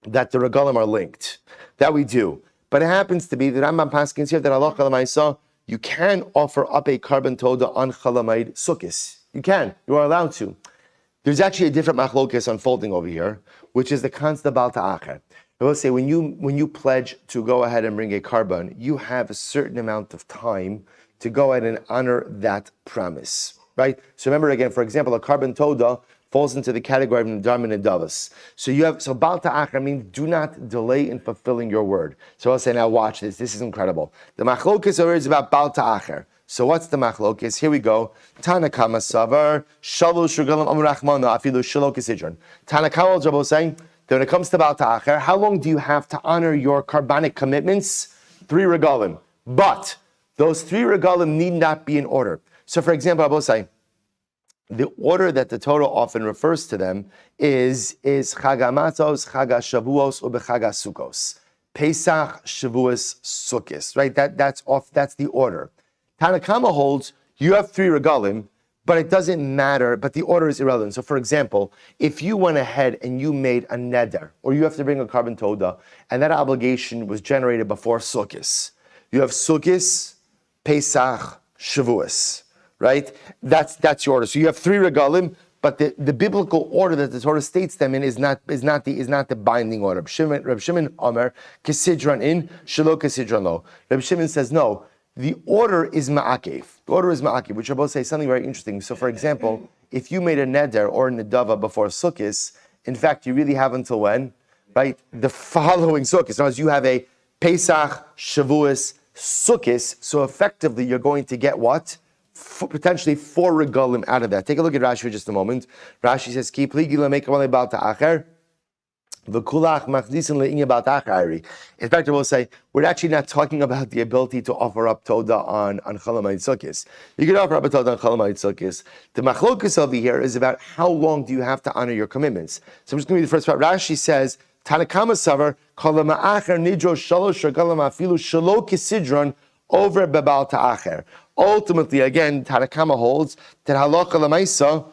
A: that the regalim are linked, that we do. But it happens to be that Rambam Paskins here that Allah chalamayid, you can offer up a carbon toda on chalamayid sukkahs. You are allowed to. There's actually a different machlokes unfolding over here, which is the concept of bal ta'acher. I will say, when you pledge to go ahead and bring a carbon, you have a certain amount of time to go ahead and honor that promise, right? So remember again, for example, a carbon toda falls into the category of nedarim and nedavos. So bal ta'acher means do not delay in fulfilling your word. So I'll say, now watch this. This is incredible. The machlokes over is about bal ta'acher. So what's the machlokes? Here we go. Tanakama savar shalosh regalim amrachmana afilu shelo kisidron. Tanakama Rabbi saying that when it comes to bal ta'acher, how long do you have to honor your carbonic commitments? 3 regalim. But those 3 regalim need not be in order. So for example, Rabbi saying the order that the Torah often refers to them is Chag HaMatzos, Chag HaShavuos, or Chag HaSukkos. Pesach, Shavuos, Sukkos. Right? That's the order. Tanakama holds you have 3 regalim, but it doesn't matter, but the order is irrelevant. So for example, if you went ahead and you made a neder, or you have to bring a carbon toda, and that obligation was generated before Sukkos, you have Sukkos, Pesach, Shavuos, right? That's your order. So you have 3 regalim, but the biblical order that the Torah states them in is not the binding order. Reb Shimon Omer, Kesidron in, Shelo Kesidron lo. Reb Shimon says no. The order is ma'akev. The order is ma'akev, which I both say something very interesting. So, for example, if you made a neder or a nedava before Sukkos, in fact, you really have until when? Right? The following Sukkos. Now, you have a Pesach, Shavuos, Sukkos, so effectively you're going to get what? Potentially 4 regalim out of that. Take a look at Rashi for just a moment. Rashi says, Ki pligi le'meikav bal ta'acher. In fact, I will say, we're actually not talking about the ability to offer up Toda on Chalamayid Sukkos. You can offer up a Toda on Chalamayid Sukkos. The machlokus over here is about how long do you have to honor your commitments. So I'm just going to read the first part. Rashi says, Tanakama Savar, Kalama'acher Nidro Shalosh Regalim Afilu Shalo Kisidron over Bebal Ta'acher. Ultimately, again, Tanakama holds that halacha l'maisa,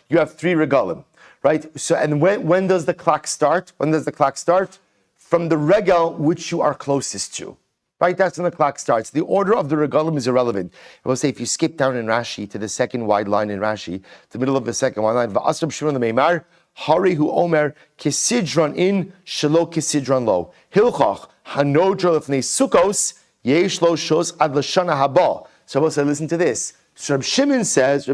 A: you have 3 regalim. Right? So, and when does the clock start? When does the clock start? From the regal which you are closest to. Right? That's when the clock starts. The order of the regalim is irrelevant. I will say, if you skip down in Rashi to the second wide line in Rashi, the middle of the second wide line, V'asrab Shimon l'meimar, Hari hu omer, kisidron in, shelo kisidron lo. Hilchach, hanodra lefnei sukkos, yesh lo shos ad l'shana haba. So I will say, listen to this. So Reb Shimon says,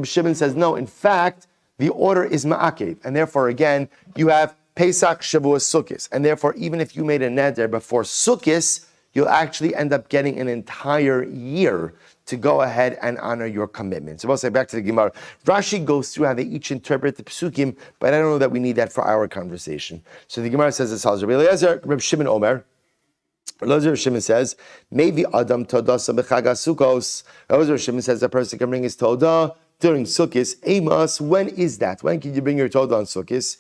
A: no, in fact, the order is ma'akev, and therefore, again, you have Pesach, Shavuos, Sukkos, and therefore, even if you made a neder before Sukkos, you'll actually end up getting an entire year to go ahead and honor your commitment. So we'll say back to the Gemara. Rashi goes through how they each interpret the Pesukim, but I don't know that we need that for our conversation. So the Gemara says this: Rabbi Eliezer, Reb Shimon Omer. Reb Shimon says, maybe Adam Todasa b'Chag HaSukkos. Reb Shimon says a person can bring his Todah during Sukkos. Amos, when is that? When can you bring your Todah on Sukkos?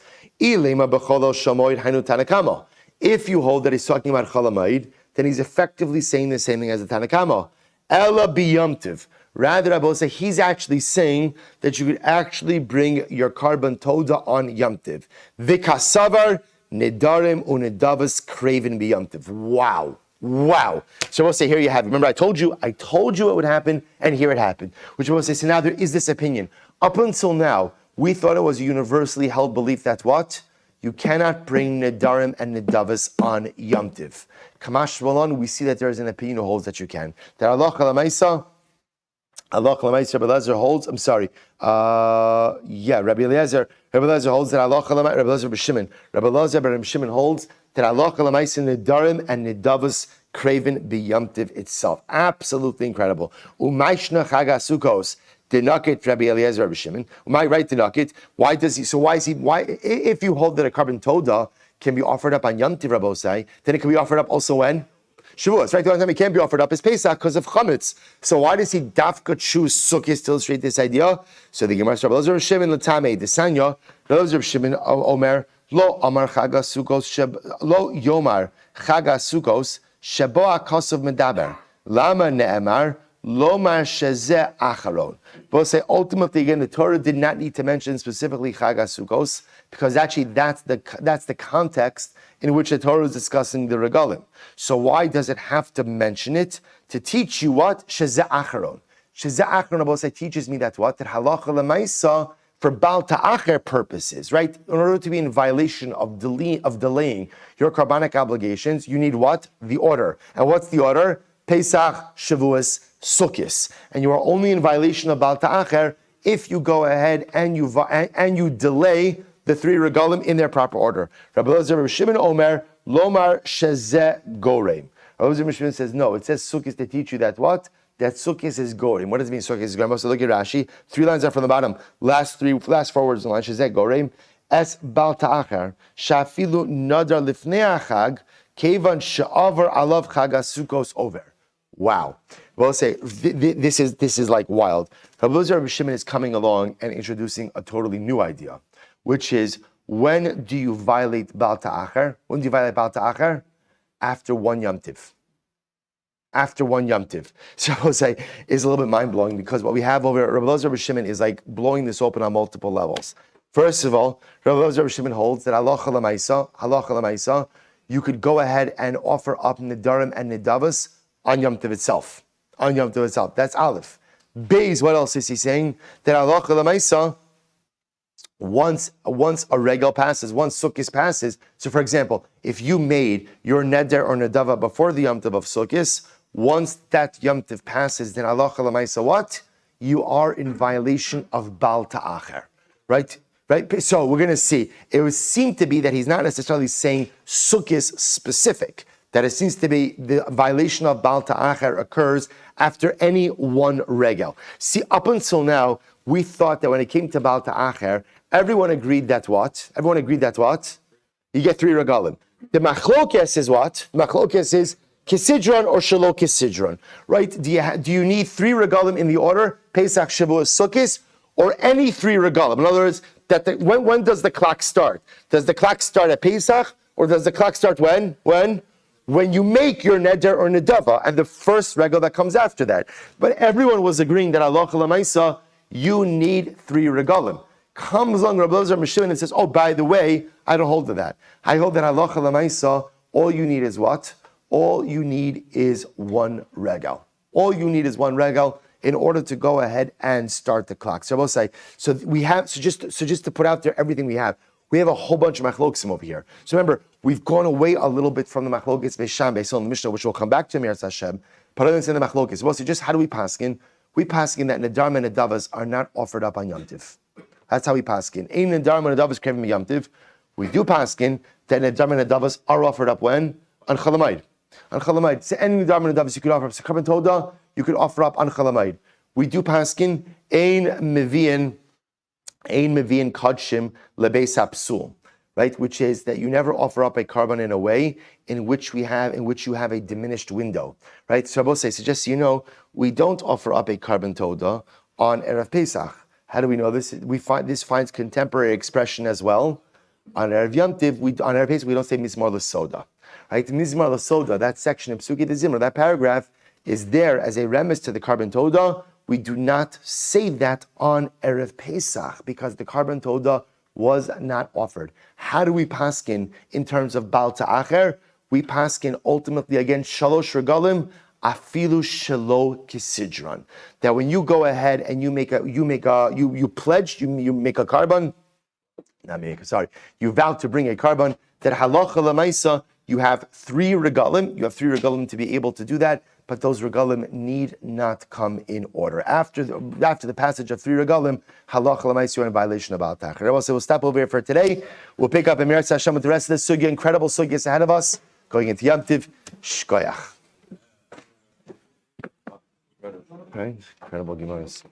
A: If you hold that he's talking about Chalamayid, then he's effectively saying the same thing as the Tanakama. Ella biyamtiv. Rather, Abba say he's actually saying that you could actually bring your carbon Todah on Yamtiv. Vikasavar nedarim unedavas craven biyamtiv. Wow. So we'll say, here you have it. Remember, I told you it would happen, and here it happened. Which we'll say, so now there is this opinion. Up until now, we thought it was a universally held belief that what? You cannot bring nedarim and nedavas on Yom Tiv. Kamash Malon, we see that there is an opinion who holds that you can. That Allah Kalamaisa, Rabbi Eliezer holds, Rabbi Eliezer holds that Allah Kalamaisa, Rabbi Eliezer B'Shimon. Rabbi Eliezer B'Shimon holds that Allah Kalamaisa nedarim and nedavas craven B'Yom Tiv itself. Absolutely incredible. Umayshna Chaga Sukkos. Denakit Rabbi Eliezer Rabbi Shimon. Am I right? Denakit. Why is he? Why, if you hold that a carbon Todah can be offered up on Yom Tiv Rabosai, then it can be offered up also when? Shavuos, right? The only time it can't be offered up is Pesach because of Chametz. So why does he dafka choose Sukkot to illustrate this idea? So the Gemara says, Rabbi Shimon Latame, the Sanya, Rabbi Shimon Omer, Lo Amar Chaga Sukkos, Lo Yomar Chaga Sukkos, Sheboa Kosov Medaber, Lama Ne'emar, Lomar Shezeh Acharon. Both say ultimately again the Torah did not need to mention specifically Chag HaSukkos because actually that's the context in which the Torah is discussing the regalim. So why does it have to mention it? To teach you what? Shezeh Acharon. Shezeh Acharon both say teaches me that what? That halacha lemaisa for Baal Ta'acher purposes, right? In order to be in violation of delaying your carbonic obligations, you need what? The order. And what's the order? Pesach, Shavuos, Sukkos, and you are only in violation of Baal Ta'acher if you go ahead and you delay the three regalim in their proper order. Rabbi Shimon Omer Lomar Shezeh Goreim. Rabbi Shimon says no. It says Sukkos to teach you that what? That Sukkos is Goreim. What does it mean? Sukkos is Goreim. So look at Rashi. 3 lines up from the bottom. Last 4 words in the line. Shezeh Goreim. Es Baal Ta'acher Shafilu Nadar Lifnei Achag Kevan She'avar Alav Chag HaSukkos Over. Wow. Well, say this is like wild. Rabbi Shimon is coming along and introducing a totally new idea, which is when do you violate Baal Ta'acher? When do you violate Baal Ta'acher? After one Yom Tiv. After one Yom Tiv. So I will say is a little bit mind blowing because what we have over Rabbi Shimon is like blowing this open on multiple levels. First of all, Rabbi Shimon holds that halacha l'maisa, you could go ahead and offer up Nedarim and Nedavas on Yom Tov itself. On Yom Tov itself. That's Aleph. Beis, what else is he saying? That halacha l'maisa, once a regal passes, once Sukkos passes, so for example, if you made your Neder or Nedava before the Yom Tov of Sukkos, once that Yom Tov passes, then halacha l'maisa what? You are in violation of Baal Ta'acher. Right? So we're going to see. It would seem to be that he's not necessarily saying Sukkos specific. That it seems to be the violation of Baal Ta'acher occurs after any one regel. See, up until now, we thought that when it came to Baal Ta'acher, everyone agreed that what? You get 3 regalim. The machlokes is what? The machlokes is kisidron or shelo kisidron, right? Do you need 3 regalim in the order? Pesach, Shavuos, Sukkos, or any 3 regalim? In other words, when does the clock start? Does the clock start at Pesach, or does the clock start when? When you make your neder or nedava, and the first regal that comes after that. But everyone was agreeing that halacha l'maisa, you need 3 regalim. Comes along Rabbi Shimon and says, oh, by the way, I don't hold to that. I hold that halacha l'maisa, all you need is what? All you need is 1 regal. All you need is 1 regal in order to go ahead and start the clock. So I will say, just to put out there everything we have a whole bunch of machloksim over here. So remember, we've gone away a little bit from the machlokis Beisham, Beisol, and the Mishnah, which we'll come back to, Meretz Hashem. But other than the machlokis, well, so just how do we paskin? We paskin that Nedarim and Nedavas are not offered up on Yom Tiv. That's how we paskin. Ein Nedarim and Nedavas krevim Yom Tiv. We do paskin that Nedarim and Nedavas are offered up when? On Chalamayid. On Chalamayid. So any Nedarim and Nedavas you could offer up. So Karban Toda, you could offer up on Chalamayid. We do paskin Ein Mevian Kodshim Lebeis HaPsul, right? Which is that you never offer up a carbon in a way in which you have a diminished window, right? So Rabbi say, so just so you know, we don't offer up a carbon toda on Erev Pesach. How do we know this? We find this finds contemporary expression as well. On Erev Yom Tiv, on Erev Pesach, we don't say Mizmor L'Soda, right? Mizmor L'Soda, that section of Psuki de Zimra, that paragraph is there as a remiss to the carbon toda. We do not say that on Erev Pesach because the carbon toda was not offered. How do we paskin in terms of Baal Ta'acher? We paskin ultimately again shalosh regalim afilu shelo kisidron. That when you go ahead and you pledge, you make a carbon. You vow to bring a carbon. That halacha l'maisa, you have 3 regalim. You have 3 regalim to be able to do that. But those regalim need not come in order. After the passage of 3 regalim, halacha l'maisa, you're in violation of Baal Ta'acher. So we'll stop over here for today. We'll pick up in Meretz Hashem with the rest of the sugya, incredible sugyas ahead of us, going into Yom Tiv. Shkoyach. Right? Incredible gemaras.